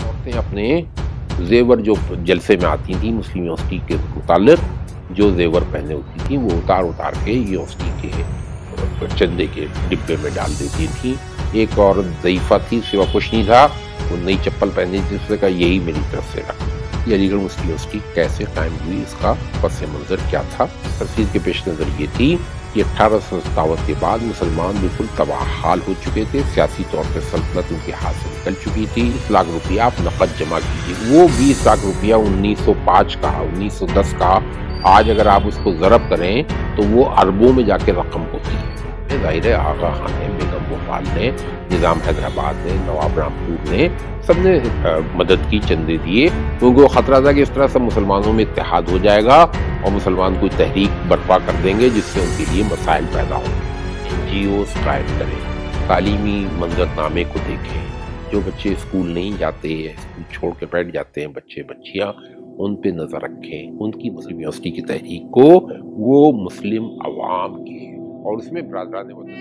عورتیں اپنے زیور جو جلسے میں آتی تھیں مسلم یونیورسٹی کے متعلق جو زیور پہنے ہوتی تھیں وہ اتار کے یونیورسٹی کے چندے کے ڈبے میں ڈال دیتی تھیں. ایک عورت ضعیفہ تھی، سوا کچھ نہیں تھا، وہ نئی چپل پہنی تھی، اس نے کہا یہی میری طرف سے رکھ. یہ علی گڑھ مسلم یونیورسٹی کیسے قائم ہوئی، اس کا پس منظر کیا تھا؟ تفصیل کے پیش نظر یہ تھی کہ 1857 کے بعد مسلمان بالکل تباہ حال ہو چکے تھے، سیاسی طور پہ سلطنت ان کے ہاتھ سے نکل چکی تھی. 20 لاکھ روپیہ آپ نقد جمع کیجیے. وہ 20 لاکھ روپیہ 1905 کا 1910 کا آج اگر آپ اس کو ضرب کریں تو وہ اربوں میں جا کے رقم ہوتی ہے. ظاہر ہے آغا خان نے، بیگم بھوپال نے، نظام حیدرآباد نے، نواب رامپور نے، سب نے مدد کی، چندے دیے، کیونکہ وہ خطرہ تھا کہ اس طرح سب مسلمانوں میں اتحاد ہو جائے گا اور مسلمان کوئی تحریک برپا کر دیں گے جس سے ان کے لیے مسائل پیدا ہوں گے. NGOs قائم کریں، تعلیمی منظرنامے کو دیکھیں. جو بچے اسکول نہیں جاتے، اسکول چھوڑ کے بیٹھ جاتے ہیں بچے بچیاں، ان پہ نظر رکھیں. ان کی مسلم یونیورسٹی کی تحریک کو وہ مسلم عوام کی اور اس میں برادران وطن.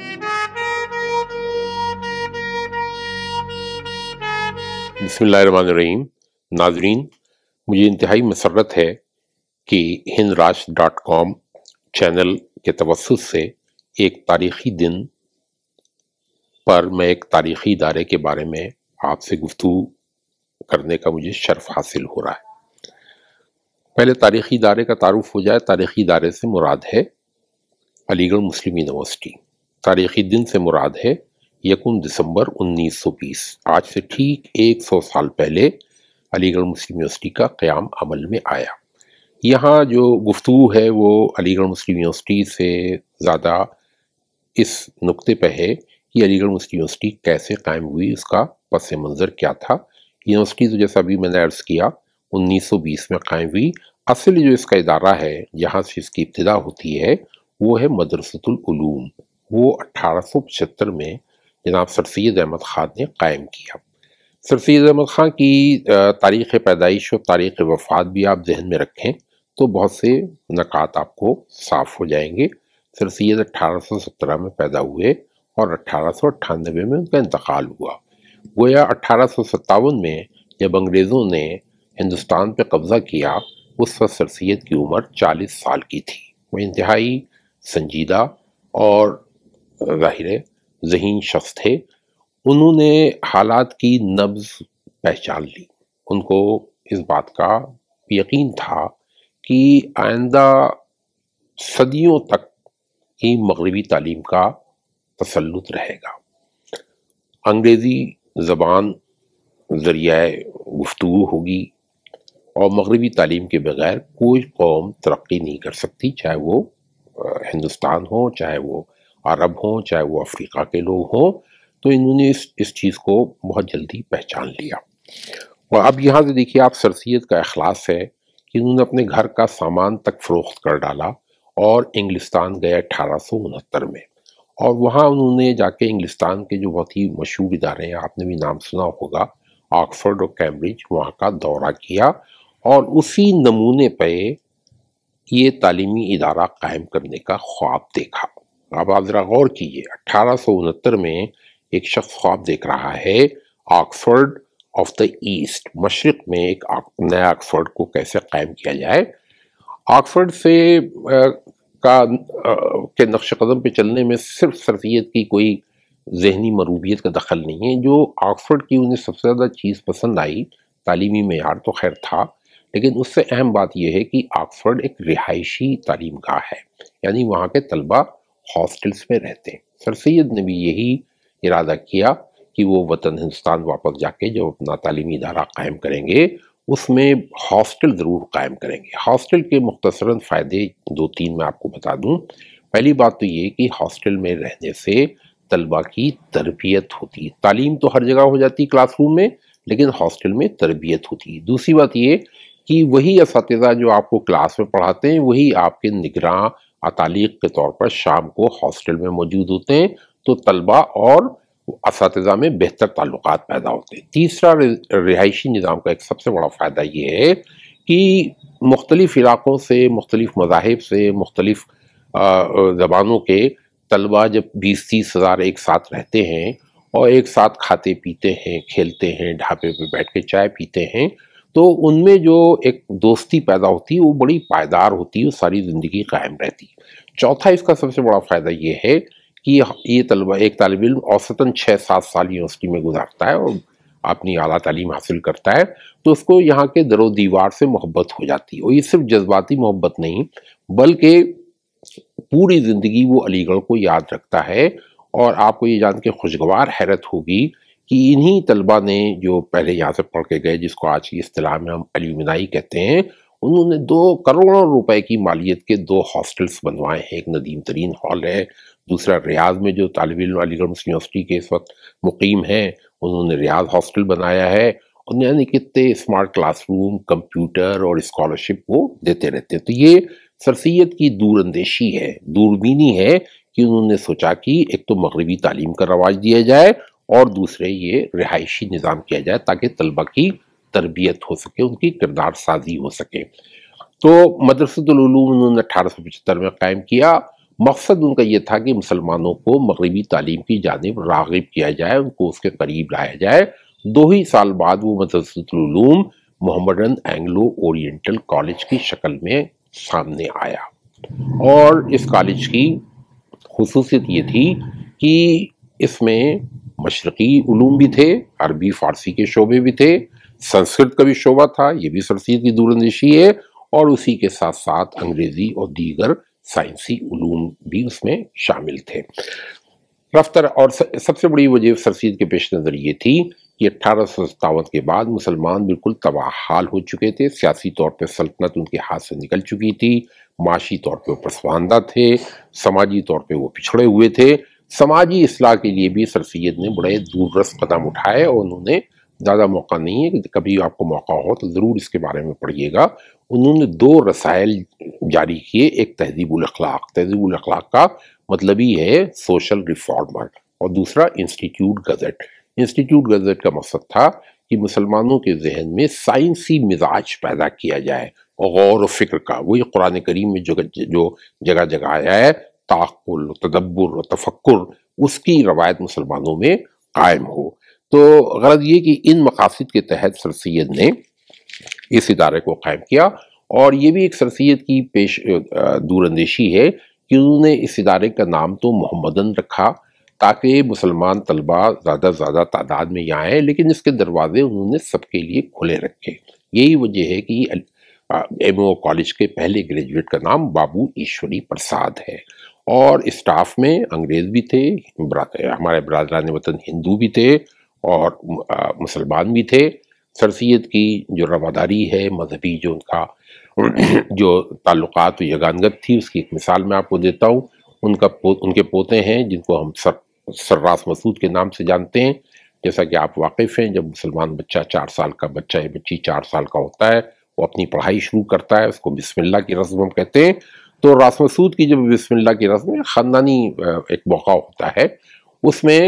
بسم اللہ الرحمن الرحیم. ناظرین، مجھے انتہائی مسرت ہے کہ hindrashtra.com چینل کے توسط سے ایک تاریخی دن پر میں ایک تاریخی ادارے کے بارے میں آپ سے گفتگو کرنے کا مجھے شرف حاصل ہو رہا ہے. پہلے تاریخی ادارے کا تعارف ہو جائے. تاریخی ادارے سے مراد ہے علی گڑھ مسلم یونیورسٹی. تاریخی دن سے مراد ہے 1 دسمبر 1920. آج سے ٹھیک 100 سال پہلے علی گڑھ مسلم یونیورسٹی کا قیام عمل میں آیا. یہاں جو گفتگو ہے وہ علی گڑھ مسلم یونیورسٹی سے زیادہ اس نقطے پہ ہے کہ علی گڑھ مسلم یونیورسٹی کیسے قائم ہوئی، اس کا پس منظر کیا تھا. یونیورسٹی تو جیسا ابھی میں نے عرض کیا 1920 میں قائم ہوئی. اصل جو اس کا ادارہ ہے جہاں سے اس کی ابتدا ہوتی ہے وہ ہے مدرسۃ العلوم. وہ 1875 میں جناب سر سید احمد خان نے قائم کیا. سر سید احمد خان کی تاریخ پیدائش اور تاریخ وفات بھی آپ ذہن میں رکھیں تو بہت سے نکات آپ کو صاف ہو جائیں گے. سر سید 1817 میں پیدا ہوئے اور 1898 میں ان کا انتقال ہوا. گویا 1857 میں جب انگریزوں نے ہندوستان پہ قبضہ کیا اس وقت سر سید کی عمر 40 سال کی تھی. وہ انتہائی سنجیدہ اور ظاہر ذہین شخص تھے. انہوں نے حالات کی نبض پہچان لی. ان کو اس بات کا یقین تھا کہ آئندہ صدیوں تک ہی مغربی تعلیم کا تسلط رہے گا. انگریزی زبان ذریعہ گفتگو ہوگی اور مغربی تعلیم کے بغیر کوئی قوم ترقی نہیں کر سکتی، چاہے وہ ہندوستان ہو، چاہے وہ عرب ہوں، چاہے وہ افریقہ کے لوگ ہوں. تو انہوں نے اس چیز کو بہت جلدی پہچان لیا. اور اب یہاں سے دیکھیے آپ سر سید کا اخلاص ہے کہ انہوں نے اپنے گھر کا سامان تک فروخت کر ڈالا اور انگلستان گئے 1869 میں. اور وہاں انہوں نے جا کے انگلستان کے جو بہت ہی مشہور ادارے ہیں، آپ نے بھی نام سنا ہوگا، آکسفورڈ اور کیمبرج، وہاں کا دورہ کیا اور اسی نمونے پہ یہ تعلیمی ادارہ قائم کرنے کا خواب دیکھا. اب آپ ذرا غور کیجئے، 1869 میں ایک شخص خواب دیکھ رہا ہے آکسفورڈ آف دا ایسٹ، مشرق میں ایک نیا آکسفورڈ کو کیسے قائم کیا جائے. آکسفورڈ سے کے نقش قدم پہ چلنے میں صرف سر سید کی کوئی ذہنی مروبیت کا دخل نہیں ہے. جو آکسفورڈ کی انہیں سب سے زیادہ چیز پسند آئی، تعلیمی معیار تو خیر تھا، لیکن اس سے اہم بات یہ ہے کہ آکسفورڈ ایک رہائشی تعلیم گاہ ہے، یعنی وہاں کے طلبہ ہاسٹلز میں رہتے ہیں. سر سید نے بھی یہی ارادہ کیا کہ وہ وطن ہندوستان واپس جا کے جو اپنا تعلیمی ادارہ قائم کریں گے اس میں ہاسٹل ضرور قائم کریں گے. ہاسٹل کے مختصراً فائدے 2-3 میں آپ کو بتا دوں. پہلی بات تو یہ کہ ہاسٹل میں رہنے سے طلبہ کی تربیت ہوتی ہے. تعلیم تو ہر جگہ ہو جاتی کلاس روم میں، لیکن ہاسٹل میں تربیت ہوتی ہے. دوسری بات یہ کہ وہی اساتذہ جو آپ کو کلاس میں پڑھاتے ہیں وہی آپ کے نگراں تعلیق کے طور پر شام کو ہاسٹل میں موجود ہوتے ہیں، تو طلبہ اور اساتذہ میں بہتر تعلقات پیدا ہوتے ہیں. تیسرا رہائشی نظام کا ایک سب سے بڑا فائدہ یہ ہے کہ مختلف علاقوں سے، مختلف مذاہب سے، مختلف زبانوں کے طلبہ جب 20-30 ہزار ایک ساتھ رہتے ہیں اور ایک ساتھ کھاتے پیتے ہیں، کھیلتے ہیں، ڈھابے پہ بیٹھ کے چائے پیتے ہیں، تو ان میں جو ایک دوستی پیدا ہوتی ہے وہ بڑی پائیدار ہوتی ہے، وہ ساری زندگی قائم رہتی ہے۔ چوتھا اس کا سب سے بڑا فائدہ یہ ہے کہ یہ طلبہ، ایک طالب علم اوسطاً 6-7 سال یونیورسٹی میں گزارتا ہے اور اپنی اعلیٰ تعلیم حاصل کرتا ہے، تو اس کو یہاں کے در و دیوار سے محبت ہو جاتی ہے، اور یہ صرف جذباتی محبت نہیں بلکہ پوری زندگی وہ علی گڑھ کو یاد رکھتا ہے۔ اور آپ کو یہ جان کے خوشگوار حیرت ہوگی کہ انہی طلبہ نے جو پہلے یہاں سے پڑھ کے گئے، جس کو آج کی اصطلاح میں ہم ایلومنائی کہتے ہیں، انہوں نے 2 کروڑوں روپے کی مالیت کے 2 ہاسٹلز بنوائے ہیں۔ ایک ندیم ترین ہال ہے، دوسرا ریاض میں جو طالب علم علی گڑھ مسلم یونیورسٹی کے اس وقت مقیم ہیں، انہوں نے ریاض ہاسٹل بنایا ہے، اور یعنی کتنے اسمارٹ کلاس روم، کمپیوٹر اور اسکالرشپ وہ دیتے رہتے ہیں۔ تو یہ سر سید کی دور اندیشی ہے، دوربینی ہے، کہ انہوں نے سوچا کہ ایک تو مغربی تعلیم کا رواج دیا جائے اور دوسرے یہ رہائشی نظام کیا جائے تاکہ طلبہ کی تربیت ہو سکے، ان کی کردار سازی ہو سکے۔ تو مدرسۃ العلوم انہوں نے 1875 میں قائم کیا۔ مقصد ان کا یہ تھا کہ مسلمانوں کو مغربی تعلیم کی جانب راغب کیا جائے، ان کو اس کے قریب لایا جائے۔ 2 ہی سال بعد وہ مدرسۃ العلوم محمڈن اینگلو اورینٹل کالج کی شکل میں سامنے آیا، اور اس کالج کی خصوصیت یہ تھی کہ اس میں مشرقی علوم بھی تھے، عربی فارسی کے شعبے بھی تھے، سنسکرت کا بھی شعبہ تھا، یہ بھی سر سید کی دور اندیشی ہے، اور اسی کے ساتھ ساتھ انگریزی اور دیگر سائنسی علوم بھی اس میں شامل تھے۔ رفتہ اور سب سے بڑی وجہ سر سید کے پیش نظر یہ تھی کہ 1857 کے بعد مسلمان بالکل تباہ حال ہو چکے تھے، سیاسی طور پہ سلطنت ان کے ہاتھ سے نکل چکی تھی، معاشی طور پہ وہ پسماندہ تھے، سماجی طور پہ وہ پچھڑے ہوئے تھے۔ سماجی اصلاح کے لیے بھی سر سید نے بڑے دور رس قدم اٹھائے، اور انہوں نے زیادہ موقع نہیں ہے کہ کبھی آپ کو موقع ہو تو ضرور اس کے بارے میں پڑھیے گا، انہوں نے 2 رسائل جاری کیے، ایک تہذیب الاخلاق، تہذیب الاخلاق کا مطلب ہی ہے سوشل ریفارمر، اور دوسرا انسٹیٹیوٹ گزٹ۔ انسٹیٹیوٹ گزٹ کا مقصد تھا کہ مسلمانوں کے ذہن میں سائنسی مزاج پیدا کیا جائے، اور غور و فکر کا، وہی قرآن کریم میں جو جگہ جگہ آیا ہے، تعقل، تدبر و تفکر، اس کی روایت مسلمانوں میں قائم ہو۔ تو غرض یہ کہ ان مقاصد کے تحت سر سید نے اس ادارے کو قائم کیا، اور یہ بھی ایک سر سید کی دور اندیشی ہے کہ انہوں نے اس ادارے کا نام تو محمدن رکھا تاکہ مسلمان طلبہ زیادہ سے زیادہ تعداد میں یہاں آئیں، لیکن اس کے دروازے انہوں نے سب کے لیے کھلے رکھے۔ یہی وجہ ہے کہ ایم او کالج کے پہلے گریجویٹ کا نام بابو ایشوری پرساد ہے، اور اسٹاف میں انگریز بھی تھے، ہمارے برادران وطن ہندو بھی تھے، اور مسلمان بھی تھے۔ سر سید کی جو رواداری ہے مذہبی، جو ان کا جو تعلقات و یگانگت تھی، اس کی ایک مثال میں آپ کو دیتا ہوں۔ ان کے پوتے ہیں جن کو ہم سراس مسعود کے نام سے جانتے ہیں۔ جیسا کہ آپ واقف ہیں، جب مسلمان بچہ 4 سال کا بچہ یا بچی 4 سال کا ہوتا ہے، وہ اپنی پڑھائی شروع کرتا ہے، اس کو بسم اللہ کی رسم ہم کہتے ہیں۔ تو راس مسعود کی جب بسم اللہ کی رسم خاندانی ایک موقع ہوتا ہے، اس میں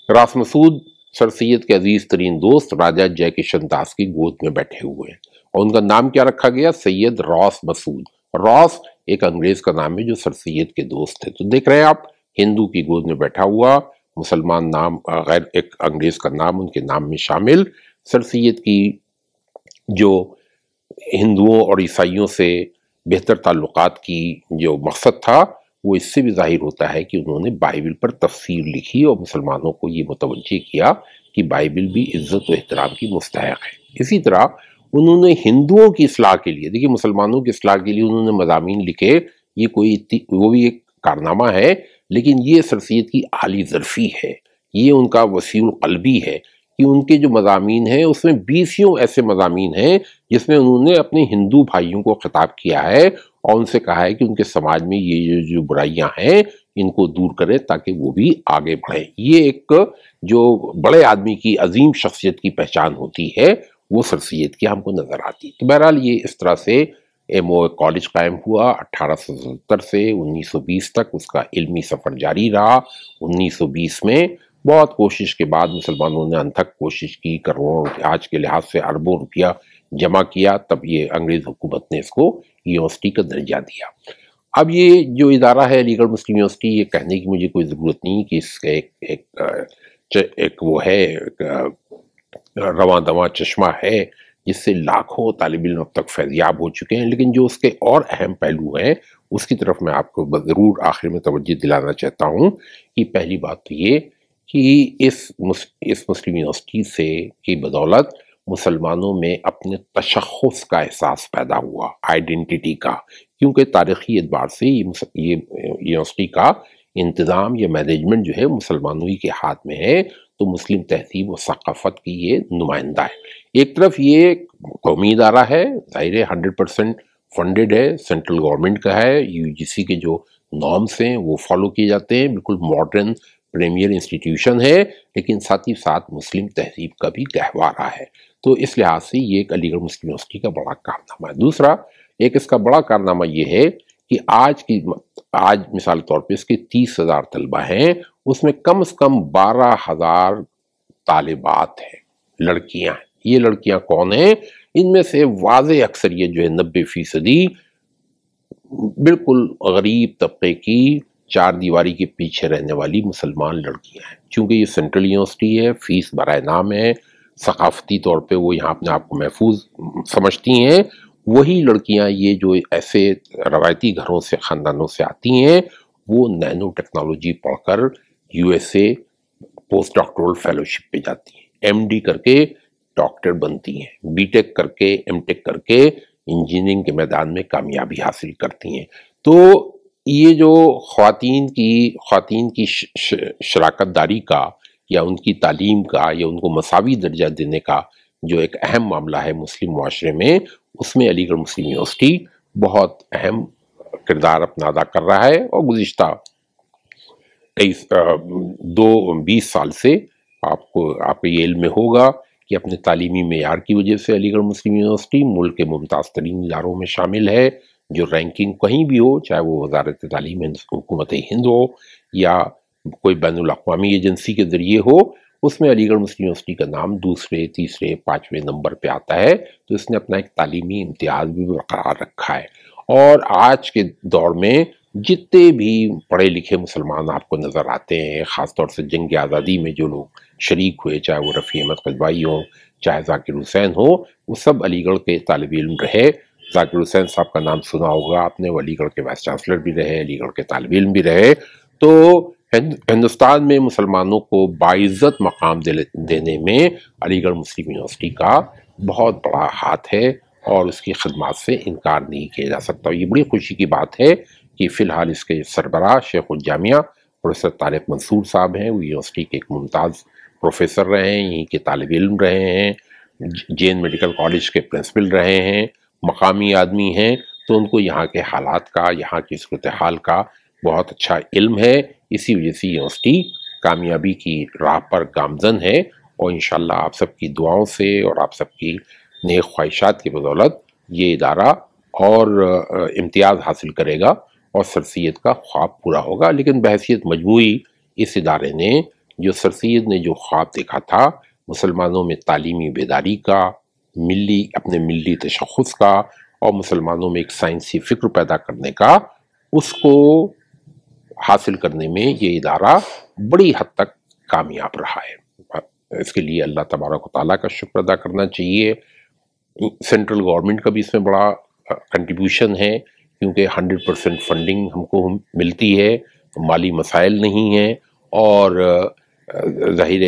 راس مسعود سر سید کے عزیز ترین دوست راجہ جے کشن داس کی گود میں بیٹھے ہوئے ہیں، اور ان کا نام کیا رکھا گیا؟ سید راس مسعود۔ راس ایک انگریز کا نام ہے جو سر سید کے دوست تھے۔ تو دیکھ رہے ہیں آپ، ہندو کی گود میں بیٹھا ہوا، مسلمان نام، غیر ایک انگریز کا نام ان کے نام میں شامل۔ سر سید کی جو ہندوؤں اور عیسائیوں سے بہتر تعلقات کی جو مقصد تھا، وہ اس سے بھی ظاہر ہوتا ہے کہ انہوں نے بائبل پر تفسیر لکھی اور مسلمانوں کو یہ متوجہ کیا کہ بائبل بھی عزت و احترام کی مستحق ہے۔ اسی طرح انہوں نے ہندوؤں کی اصلاح کے لیے، دیکھیے مسلمانوں کی اصلاح کے لیے انہوں نے مضامین لکھے، یہ وہ بھی ایک کارنامہ ہے، لیکن یہ سر سید کی عالی ظرفی ہے، یہ ان کا وسیع القلبی ہے کہ ان کے جو مضامین ہیں اس میں 20 ایسے مضامین ہیں جس میں انہوں نے اپنے ہندو بھائیوں کو خطاب کیا ہے اور ان سے کہا ہے کہ ان کے سماج میں یہ جو برائیاں ہیں ان کو دور کریں تاکہ وہ بھی آگے بڑھیں۔ یہ ایک جو بڑے آدمی کی عظیم شخصیت کی پہچان ہوتی ہے وہ سر سید کی ہم کو نظر آتی۔ تو بہرحال یہ اس طرح سے ایم او کالج قائم ہوا 1877 سے 1920 تک، اس کا علمی سفر جاری رہا۔ 1920 میں بہت کوشش کے بعد مسلمانوں نے انتھک کوشش کی، کروڑوں، آج کے لحاظ سے اربوں روپیہ جمع کیا، تب یہ انگریز حکومت نے اس کو یونیورسٹی کا درجہ دیا۔ اب یہ جو ادارہ ہے علی گڑھ مسلم یونیورسٹی، یہ کہنے کی مجھے کوئی ضرورت نہیں کہ اس کا ایک ایک وہ ہے رواں دواں چشمہ ہے جس سے لاکھوں طالب علم اب تک فیضیاب ہو چکے ہیں، لیکن جو اس کے اور اہم پہلو ہیں اس کی طرف میں آپ کو ضرور آخر میں توجہ دلانا چاہتا ہوں کہ پہلی بات تو یہ کہ اس مسلم یونیورسٹی سے کی بدولت مسلمانوں میں اپنے تشخص کا احساس پیدا ہوا، آئیڈینٹی کا، کیونکہ تاریخی اعتبار سے یہ یونیورسٹی کا انتظام یا مینجمنٹ جو ہے مسلمانوں ہی کے ہاتھ میں ہے، تو مسلم تہذیب و ثقافت کی یہ نمائندہ ہے۔ ایک طرف یہ قومی ادارہ ہے، ظاہر ہے 100% فنڈڈ ہے، سینٹرل گورنمنٹ کا ہے، یو جی سی کے جو نارمز ہیں وہ فالو کیے جاتے ہیں، بالکل ماڈرن پریمیئر انسٹیٹیوشن ہے، لیکن ساتھ ہی ساتھ مسلم تہذیب کا بھی گہوارہ ہے۔ تو اس لحاظ سے یہ ایک علی گڑھ مسلم یونیورسٹی کا بڑا کارنامہ ہے۔ دوسرا ایک اس کا بڑا کارنامہ یہ ہے کہ آج مثال طور پہ اس کے 30,000 طلبہ ہیں، اس میں کم از کم 12,000 طالبات ہیں، لڑکیاں ہیں۔ یہ لڑکیاں کون ہیں؟ ان میں سے واضح اکثریت جو ہے 90% بالکل غریب طبقے کی، چار دیواری کے پیچھے رہنے والی مسلمان لڑکیاں ہیں۔ چونکہ یہ سینٹرل یونیورسٹی ہے، فیس برائے نام ہے، ثقافتی طور پہ وہ یہاں اپنے آپ کو محفوظ سمجھتی ہیں، وہی لڑکیاں یہ جو ایسے روایتی گھروں سے، خاندانوں سے آتی ہیں، وہ نینو ٹیکنالوجی پڑھ کر U S A post doctoral fellowship پہ جاتی ہیں، ایم ڈی کر کے ڈاکٹر بنتی ہیں، بی ٹیک کر کے، ایم ٹیک کر کے انجینئرنگ کے میدان میں کامیابی حاصل کرتی ہیں۔ تو یہ جو خواتین کی شراکت داری کا یا ان کی تعلیم کا یا ان کو مساوی درجہ دینے کا جو ایک اہم معاملہ ہے مسلم معاشرے میں، اس میں علی گڑھ مسلم یونیورسٹی بہت اہم کردار اپنا ادا کر رہا ہے، اور گزشتہ 20 سال سے آپ کو یہ علم میں ہوگا کہ اپنے تعلیمی معیار کی وجہ سے علی گڑھ مسلم یونیورسٹی ملک کے ممتاز ترین اداروں میں شامل ہے، جو رینکنگ کہیں بھی ہو، چاہے وہ وزارت تعلیم حکومت ہند ہو یا کوئی بین الاقوامی ایجنسی کے ذریعے ہو، اس میں علی گڑھ مسلم یونیورسٹی کا نام دوسرے، تیسرے، 5ویں نمبر پہ آتا ہے۔ تو اس نے اپنا ایک تعلیمی امتیاز بھی برقرار رکھا ہے، اور آج کے دور میں جتنے بھی پڑھے لکھے مسلمان آپ کو نظر آتے ہیں، خاص طور سے جنگ آزادی میں جو لوگ شریک ہوئے، چاہے وہ رفیع احمد قجوائی ہوں، چاہے ذاکر حسین ہو، وہ سب علی گڑھ کے طالب علم رہے۔ ذاکر حسین صاحب کا نام سنا ہوگا آپ نے، وہ علی گڑھ کے وائس چانسلر بھی رہے، علی گڑھ کے طالب علم بھی رہے۔ تو ہندوستان میں مسلمانوں کو باعزت مقام دینے میں علی گڑھ مسلم یونیورسٹی کا بہت بڑا ہاتھ ہے، اور اس کی خدمات سے انکار نہیں کیا جا سکتا۔ یہ بڑی خوشی کی بات ہے کہ فی الحال اس کے سربراہ شیخ الجامعہ پروفیسر طارق منصور صاحب ہیں، وہ یونیورسٹی کے ایک ممتاز پروفیسر رہے ہیں، یہیں کے طالب علم رہے ہیں، جین میڈیکل کالج کے پرنسپل رہے ہیں، مقامی آدمی ہیں، تو ان کو یہاں کے حالات کا، یہاں کی صورتحال کا بہت اچھا علم ہے۔ اسی وجہ سے یونیورسٹی کامیابی کی راہ پر گامزن ہے، اور انشاءاللہ آپ سب کی دعاؤں سے اور آپ سب کی نیک خواہشات کی بدولت یہ ادارہ اور امتیاز حاصل کرے گا، اور سر سید کا خواب پورا ہوگا۔ لیکن بحیثیت مجموعی اس ادارے نے جو سر سید نے جو خواب دیکھا تھا مسلمانوں میں تعلیمی بیداری کا، اپنے ملی تشخص کا، اور مسلمانوں میں ایک سائنسی فکر پیدا کرنے کا، اس کو حاصل کرنے میں یہ ادارہ بڑی حد تک کامیاب رہا ہے۔ اس کے لیے اللہ تبارک و تعالیٰ کا شکر ادا کرنا چاہیے۔ سینٹرل گورنمنٹ کا بھی اس میں بڑا کنٹریبیوشن ہے، کیونکہ 100% فنڈنگ ہم کو ملتی ہے، مالی مسائل نہیں ہیں، اور ظاہر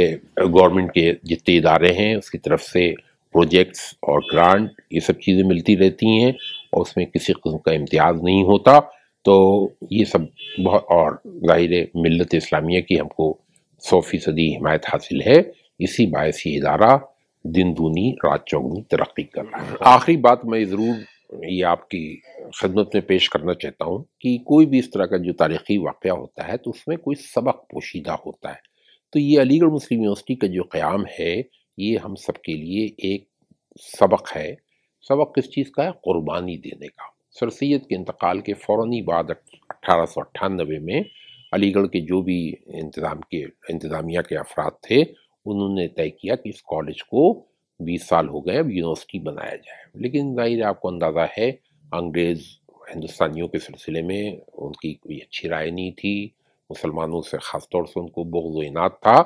گورنمنٹ کے جتنے ادارے ہیں اس کی طرف سے پروجیکٹس اور گرانٹ یہ سب چیزیں ملتی رہتی ہیں، اور اس میں کسی قسم کا امتیاز نہیں ہوتا۔ تو یہ سب بہت، اور ظاہر ملت اسلامیہ کی ہم کو 100% حمایت حاصل ہے، اسی باعث یہ ادارہ دن دونی رات چوگنی ترقی کر رہا ہے۔ آخری بات میں ضرور یہ آپ کی خدمت میں پیش کرنا چاہتا ہوں کہ کوئی بھی اس طرح کا جو تاریخی واقعہ ہوتا ہے تو اس میں کوئی سبق پوشیدہ ہوتا ہے۔ تو یہ علی گڑھ مسلم یونیورسٹی کا جو قیام ہے یہ ہم سب کے لیے ایک سبق ہے۔ سبق کس چیز کا ہے؟ قربانی دینے کا۔ سر سید کے انتقال کے فوراً بعد 1898 میں علی گڑھ کے جو بھی انتظامیہ کے افراد تھے انہوں نے طے کیا کہ اس کالج کو 20 سال ہو گئے اب یونیورسٹی بنایا جائے، لیکن ظاہر آپ کو اندازہ ہے انگریز ہندوستانیوں کے سلسلے میں ان کی کوئی اچھی رائے نہیں تھی، مسلمانوں سے خاص طور سے ان کو بغض و عناد تھا،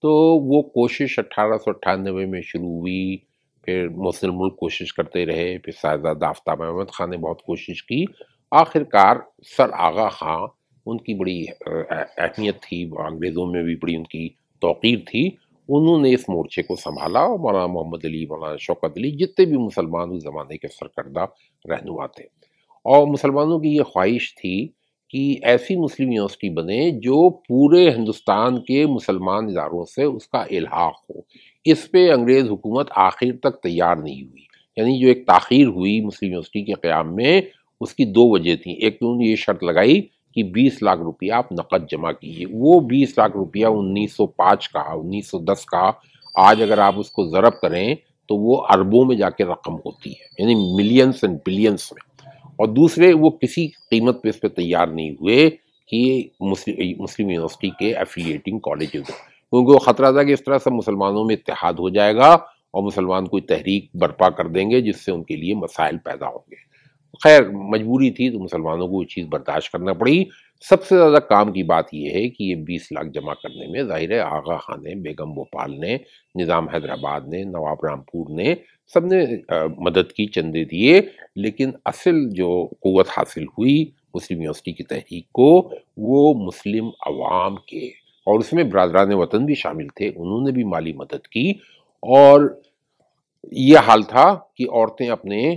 تو وہ کوشش 1898 میں شروع ہوئی، پھر محسن الملک کوشش کرتے رہے، پھر صاحبزادہ آفتاب احمد خان نے بہت کوشش کی، آخر کار سر آغا خان، ان کی بڑی اہمیت تھی، انگریزوں میں بھی بڑی ان کی توقیر تھی، انہوں نے اس مورچے کو سنبھالا، اور مولانا محمد علی، مولانا شوکت علی، جتنے بھی مسلمان اس زمانے کے سرکردہ رہنما تھے، اور مسلمانوں کی یہ خواہش تھی کہ ایسی مسلم یونیورسٹی بنے جو پورے ہندوستان کے مسلمان اداروں سے اس کا الحاق ہو۔ اس پہ انگریز حکومت آخر تک تیار نہیں ہوئی، یعنی جو ایک تاخیر ہوئی مسلم یونیورسٹی کے قیام میں، اس کی دو وجہ تھیں۔ ایک تو انہوں نے یہ شرط لگائی کہ 20 لاکھ روپیہ آپ نقد جمع کیجیے، وہ 20 لاکھ روپیہ 1905 کا، 1910 کا، آج اگر آپ اس کو ضرب کریں تو وہ اربوں میں جا کے رقم ہوتی ہے، یعنی ملینز اینڈ بلینز میں۔ اور دوسرے، وہ کسی قیمت پہ اس پہ تیار نہیں ہوئے کہ مسلم یونیورسٹی کے ایفیلیٹنگ کالجز ہوں، کیونکہ وہ خطرہ تھا کہ اس طرح سے مسلمانوں میں اتحاد ہو جائے گا اور مسلمان کوئی تحریک برپا کر دیں گے جس سے ان کے لیے مسائل پیدا ہوں گے۔ خیر، مجبوری تھی تو مسلمانوں کو وہ چیز برداشت کرنا پڑی۔ سب سے زیادہ کام کی بات یہ ہے کہ یہ 20 لاکھ جمع کرنے میں ظاہر ہے آغا خان نے، بیگم بھوپال نے، نظام حیدرآباد نے، نواب رامپور نے، سب نے مدد کی، چندے دیے، لیکن اصل جو قوت حاصل ہوئی مسلم یونیورسٹی کی تحریک کو، وہ مسلم عوام کے، اور اس میں برادران وطن بھی شامل تھے، انہوں نے بھی مالی مدد کی۔ اور یہ حال تھا کہ عورتیں اپنے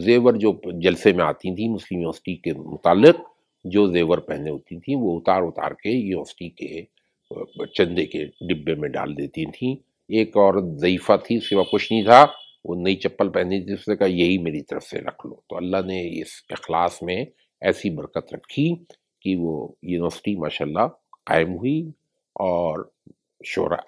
زیور جو جلسے میں آتی تھیں مسلم یونیورسٹی کے متعلق، جو زیور پہنے ہوتی تھیں وہ اتار کے یونیورسٹی کے چندے کے ڈبے میں ڈال دیتی تھیں۔ ایک عورت ضعیفہ تھی، سوا کچھ نہیں تھا، وہ نئی چپل پہنی تھی، اس نے کہا یہی میری طرف سے رکھ لو، تو اللہ نے اس اخلاص میں ایسی برکت رکھی کہ وہ یونیورسٹی ماشاءاللہ قائم ہوئی، اور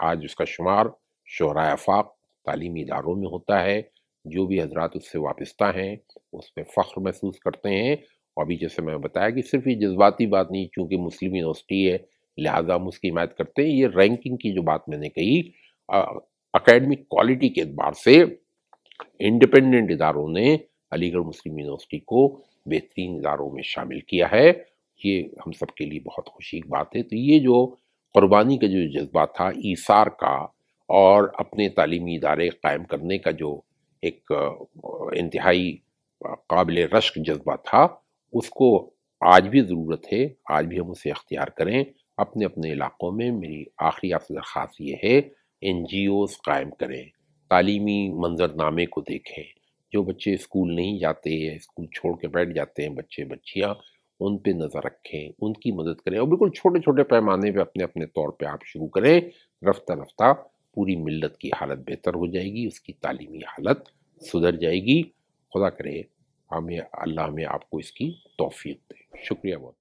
آج اس کا شمار شعراء آفاق تعلیمی اداروں میں ہوتا ہے۔ جو بھی حضرات اس سے وابستہ ہیں اس پہ فخر محسوس کرتے ہیں، اور ابھی جیسے میں بتایا کہ صرف یہ جذباتی بات نہیں، چونکہ مسلم یونیورسٹی ہے لہٰذا ہم اس کی حمایت کرتے ہیں، یہ رینکنگ کی جو بات میں نے کہی، اکیڈمک کوالٹی کے اعتبار سے انڈیپینڈنٹ اداروں نے علی گڑھ مسلم یونیورسٹی کو بہترین اداروں میں شامل کیا ہے، یہ ہم سب کے لیے بہت خوشی کی بات ہے۔ تو یہ جو قربانی کا جو جذبہ تھا، ایثار کا، اور اپنے تعلیمی ادارے قائم کرنے کا جو ایک انتہائی قابل رشک جذبہ تھا، اس کو آج بھی ضرورت ہے، آج بھی ہم اسے اختیار کریں اپنے اپنے علاقوں میں۔ میری آخری آپ سے درخواست یہ ہے، NGOs قائم کریں، تعلیمی منظرنامے کو دیکھیں، جو بچے اسکول نہیں جاتے یا اسکول چھوڑ کے بیٹھ جاتے ہیں بچے بچیاں، ان پہ نظر رکھیں، ان کی مدد کریں، اور بالکل چھوٹے چھوٹے پیمانے پہ اپنے اپنے طور پہ آپ شروع کریں، رفتہ رفتہ پوری ملت کی حالت بہتر ہو جائے گی، اس کی تعلیمی حالت سدھر جائے گی۔ خدا کرے اللہ ہمیں آپ کو اس کی توفیق دے۔ شکریہ بہت۔